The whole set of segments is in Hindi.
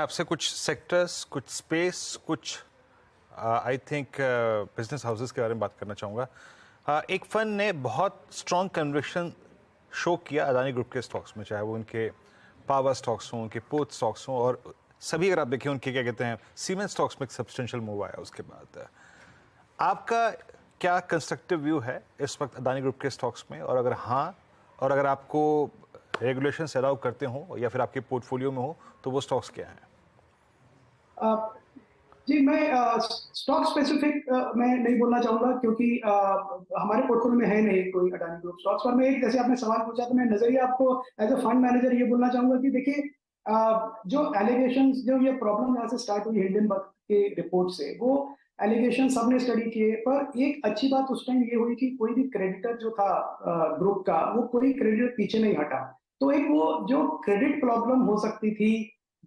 आपसे कुछ सेक्टर्स, कुछ स्पेस, कुछ आई थिंक बिजनेस हाउसेस के बारे में बात करना चाहूँगा। एक फंड ने बहुत स्ट्रॉन्ग कन्विक्शन शो किया अदानी ग्रुप के स्टॉक्स में, चाहे वो उनके पावर स्टॉक्स हों, उनके पोर्ट स्टॉक्स हों, और सभी अगर आप देखें उनके क्या कहते हैं सीमेंट स्टॉक्स में एक सब्सटेंशियल मूव आया उसके बाद। आपका क्या कंस्ट्रक्टिव व्यू है इस वक्त अदानी ग्रुप के स्टॉक्स में, और अगर हाँ, और अगर आपको रेगुलेशन अलाउ करते हो या फिर आपके पोर्टफोलियो में हो तो वो स्टॉक्स क्या हैं? जी, मैं स्टॉक स्पेसिफिक मैं नहीं बोलना चाहूँगा क्योंकि हमारे पोर्टफोलियो में है नहीं कोई अडानी ग्रुप स्टॉक्स। पर मैं एक, जैसे आपने सवाल पूछा तो मैं नज़रिया आपको एज़ अ फंड मैनेजर ये बोलना चाहूँगा कि देखिए, जो एलिगेशंस, जो ये प्रॉब्लम यहाँ से स्टार्ट हुई हिंडनबर्ग के रिपोर्ट से, वो एलिगेशन सबने स्टडी किए, पर एक अच्छी बात उस टाइम ये हुई कि कोई भी क्रेडिटर जो था ग्रुप का, वो कोई क्रेडिटर पीछे नहीं हटा। तो एक वो जो क्रेडिट प्रॉब्लम हो सकती थी,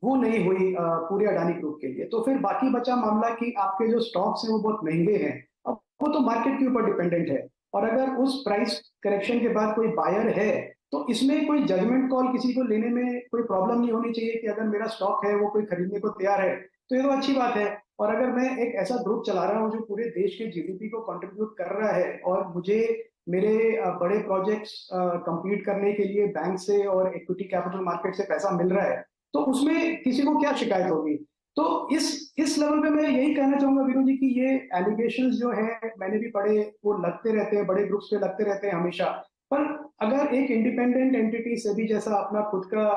वो नहीं हुई पूरे अडानी ग्रुप के लिए। तो फिर बाकी बचा मामला कि आपके जो स्टॉक्स हैं वो बहुत महंगे हैं। अब वो तो मार्केट के ऊपर डिपेंडेंट है, और अगर उस प्राइस करेक्शन के बाद कोई बायर है, तो इसमें कोई जजमेंट कॉल किसी को लेने में कोई प्रॉब्लम नहीं होनी चाहिए कि अगर मेरा स्टॉक है वो कोई खरीदने को तैयार है, तो ये तो अच्छी बात है। और अगर मैं एक ऐसा ग्रुप चला रहा हूँ जो पूरे देश के जीडीपी को कंट्रीब्यूट कर रहा है, और मुझे मेरे बड़े प्रोजेक्ट्स कंप्लीट करने के लिए बैंक से और इक्विटी कैपिटल मार्केट से पैसा मिल रहा है, तो उसमें किसी को क्या शिकायत होगी? तो इस लेवल पे मैं यही कहना चाहूंगा वीरू जी कि ये एलिगेशंस जो हैं, मैंने भी पढ़े, वो लगते रहते हैं, बड़े ग्रुप्स पे लगते रहते हैं हमेशा। पर अगर एक इंडिपेंडेंट एंटिटी सेबी जैसा अपना खुद का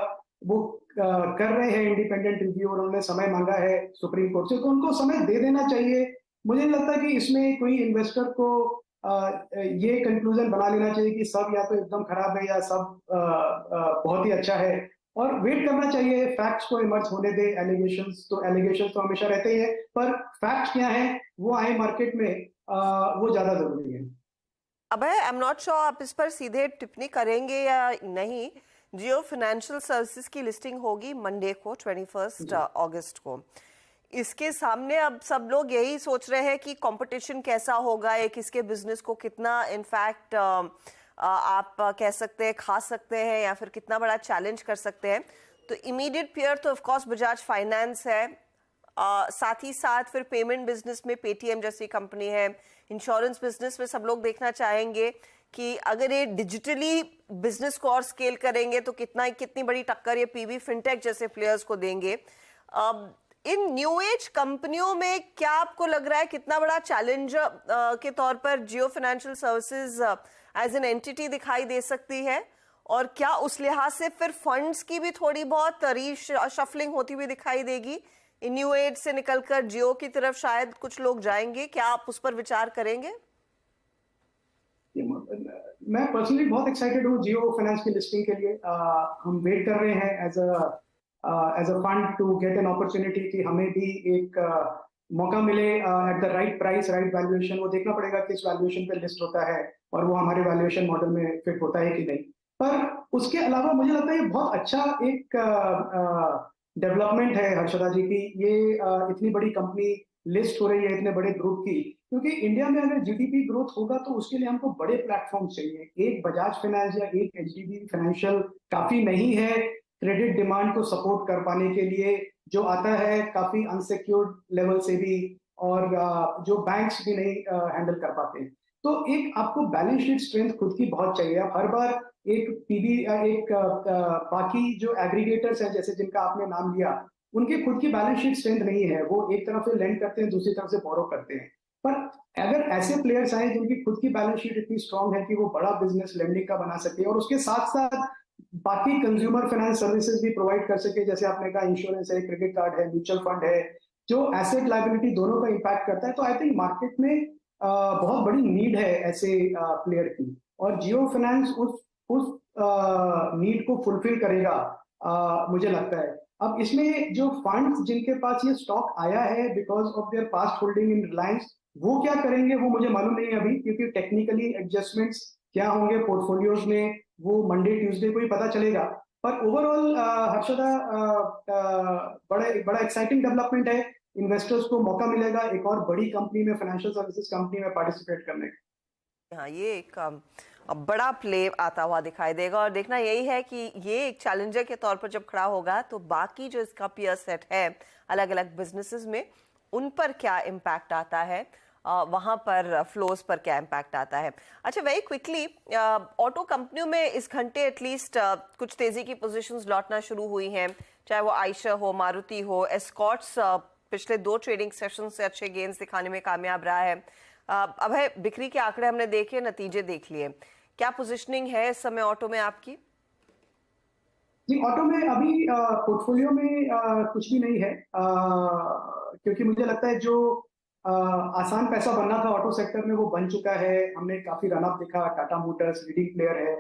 वो कर रहे हैं इंडिपेंडेंट रिव्यू, और उन्होंने समय मांगा है सुप्रीम कोर्ट से, तो उनको समय दे देना चाहिए। मुझे नहीं लगता कि इसमें कोई इन्वेस्टर को ये कंक्लूजन बना लेना चाहिए कि सब या तो एकदम खराब है या सब बहुत ही अच्छा है, और वेट करना चाहिए फैक्ट्स को इमर्ज होने दे। एलिगेशंस तो हमेशा रहते ही है, पर फैक्ट्स क्या है वो आए मार्केट में, वो ज्यादा जरूरी है। अभय, आई एम नॉट श्योर आप इस पर सीधे टिप्पणी करेंगे या नहीं। जियो फाइनेंशियल सर्विसेज की लिस्टिंग होगी मंडे को, 21 अगस्त को। इसके सामने अब सब लोग यही सोच रहे हैं कि कंपटीशन कैसा होगा, एक इसके बिजनेस को कितना इनफैक्ट आप कह सकते हैं खा सकते हैं, या फिर कितना बड़ा चैलेंज कर सकते हैं। तो इमीडिएट पेयर तो ऑफ कोर्स बजाज फाइनेंस है, साथ ही साथ फिर पेमेंट बिजनेस में पेटीएम जैसी कंपनी है। इंश्योरेंस बिजनेस में सब लोग देखना चाहेंगे कि अगर ये डिजिटली बिजनेस को और स्केल करेंगे तो कितनी बड़ी टक्कर ये पीवी फिनटेक जैसे प्लेयर्स को देंगे। इन न्यू एज कंपनियों में क्या आपको लग रहा है कितना बड़ा चैलेंज के तौर पर Jio financial services as an entity दिखाई दे सकती है, और क्या उस लिहाज से फिर फंड्स की भी थोड़ी बहुत रीशफलिंग होती हुई दिखाई देगी? इन न्यू एज से निकलकर जियो की तरफ शायद कुछ लोग जाएंगे, क्या आप उस पर विचार करेंगे? मैं पर्सनली बहुत एक्साइटेड हूँ जियो फाइनेंस की लिस्टिंग के लिए। हम वेट कर रहे हैं as a fund to get an opportunity कि हमें भी एक मौका मिले at the right price, right valuation. वो देखना पड़ेगा किस वैल्यूएशन पे लिस्ट होता है, और वो हमारे वैल्यूएशन मॉडल में फिट होता है कि नहीं। पर उसके अलावा मुझे लगता है ये बहुत अच्छा एक डेवलपमेंट है हर्षदा जी की, ये इतनी बड़ी कंपनी लिस्ट हो रही है इतने बड़े ग्रुप की। क्योंकि इंडिया में अगर जीडीपी ग्रोथ होगा तो उसके लिए हमको बड़े प्लेटफॉर्म चाहिए। एक बजाज फाइनेंस या एक एचडीबी फाइनेंशियल काफी नहीं है क्रेडिट डिमांड को सपोर्ट कर पाने के लिए, जो आता है काफी अनसिक्योर्ड लेवल से भी, और जो बैंक्स भी नहीं हैंडल कर पाते हैं। तो एक आपको बैलेंस शीट स्ट्रेंथ खुद की बहुत चाहिए। आप हर बार एक पीबी एक बाकी जो एग्रीगेटर्स हैं जैसे जिनका आपने नाम लिया, उनकी खुद की बैलेंस शीट स्ट्रेंथ नहीं है। वो एक तरफ से लेंड करते हैं, दूसरी तरफ से बोरो करते हैं। पर अगर ऐसे प्लेयर्स आए जिनकी खुद की बैलेंस शीट इतनी स्ट्रांग है कि वो बड़ा बिजनेस लेंडिंग का बना सके, और उसके साथ साथ बाकी कंज्यूमर फाइनेंस सर्विसेज भी प्रोवाइड कर सके, जैसे आपने कहा इंश्योरेंस है, क्रेडिट कार्ड है, म्यूचुअल फंड है, जो एसेट लायबिलिटी दोनों का इंपैक्ट करता है, तो आई थिंक मार्केट में बहुत बड़ी नीड है ऐसे प्लेयर की, और जियो फाइनेंस उस नीड को फुलफिल करेगा, मुझे लगता है। अब इसमें जो फंड्स जिनके पास ये स्टॉक आया है because of their past holding in Reliance, वो क्या करेंगे वो मुझे मालूम नहीं है अभी, क्योंकि टेक्निकली एडजस्टमेंट्स क्या होंगे पोर्टफोलियोज में वो मंडे ट्यूसडे को ही पता चलेगा। पर ओवरऑल हर्षदा, बड़ा एक्साइटिंग डेवलपमेंट है। इन्वेस्टर्स को मौका मिलेगा एक और बड़ी कंपनी में, फाइनेंशियल सर्विसेज कंपनी में पार्टिसिपेट करने का। हाँ, ये एक बड़ा प्ले आता हुआ दिखाई देगा और देखना यही है कि ये एक चैलेंजर के तौर पर जब खड़ा होगा तो बाकी जो इसका पीयर सेट है अलग अलग बिजनेसेस में उन पर क्या इम्पैक्ट आता है, वहां पर फ्लोज पर क्या इम्पैक्ट आता है। अच्छा, वेरी क्विकली, ऑटो कंपनियों में इस घंटे एटलीस्ट कुछ तेजी की पोजीशंस लौटना शुरू हुई हैं, चाहे वो आयशर हो, मारुति हो, एस्कॉर्ट्स पिछले 2 ट्रेडिंग सेशन से अच्छे गेन्स दिखाने में कामयाब रहा है। अभय, बिक्री के आंकड़े हमने देखे, नतीजे देख लिए, क्या पोजीशनिंग है इस समय ऑटो में आपकी? जी, ऑटो में अभी पोर्टफोलियो में कुछ भी नहीं है, क्योंकि मुझे लगता है जो आसान पैसा बनना था ऑटो सेक्टर में वो बन चुका है। हमने काफी रन अप देखा, टाटा मोटर्स लीडिंग प्लेयर है।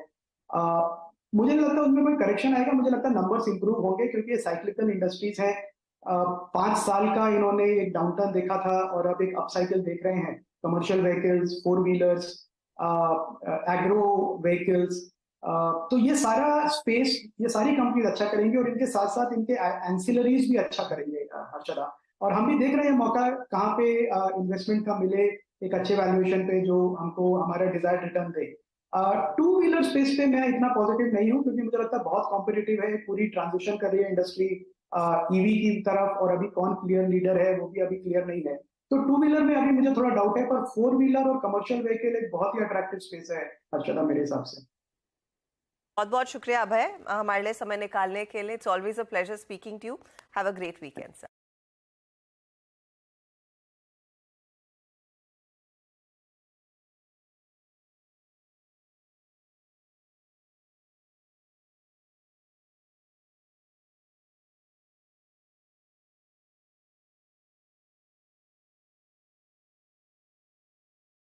मुझे नहीं लगता उनमें कोई करेक्शन आएगा, मुझे लगता है नंबर्स इंप्रूव होंगे क्योंकि ये साइक्लिकल इंडस्ट्रीज है। 5 साल का इन्होंने एक डाउनटर्न देखा था और अब एक अपसाइकिल देख रहे हैं। Commercial vehicles, 4 wheelers, agro vehicles, तो ये सारा स्पेस, ये सारी कंपनीज अच्छा करेंगी और इनके साथ साथ इनके एंसिलरीज भी अच्छा करेंगे हर्षदा। और हम भी देख रहे हैं मौका कहाँ पे इन्वेस्टमेंट का मिले एक अच्छे वैल्यूएशन पे जो हमको हमारा डिजायर्ड रिटर्न दे। 2 व्हीलर स्पेस पे मैं इतना पॉजिटिव नहीं हूँ क्योंकि मुझे लगता है बहुत कॉम्पिटिटिव है, पूरी ट्रांजिशन कर रही है इंडस्ट्री ईवी की तरफ, और अभी कौन क्लियर लीडर है वो भी अभी क्लियर नहीं है। तो 2 व्हीलर में अभी मुझे थोड़ा डाउट है, पर 4 व्हीलर और कमर्शियल व्हीकल एक बहुत ही अट्रैक्टिव स्पेस है हर्षदा मेरे हिसाब से। बहुत बहुत शुक्रिया अभय हमारे लिए समय निकालने के लिए। It's always a pleasure speaking to you. Have a great weekend sir.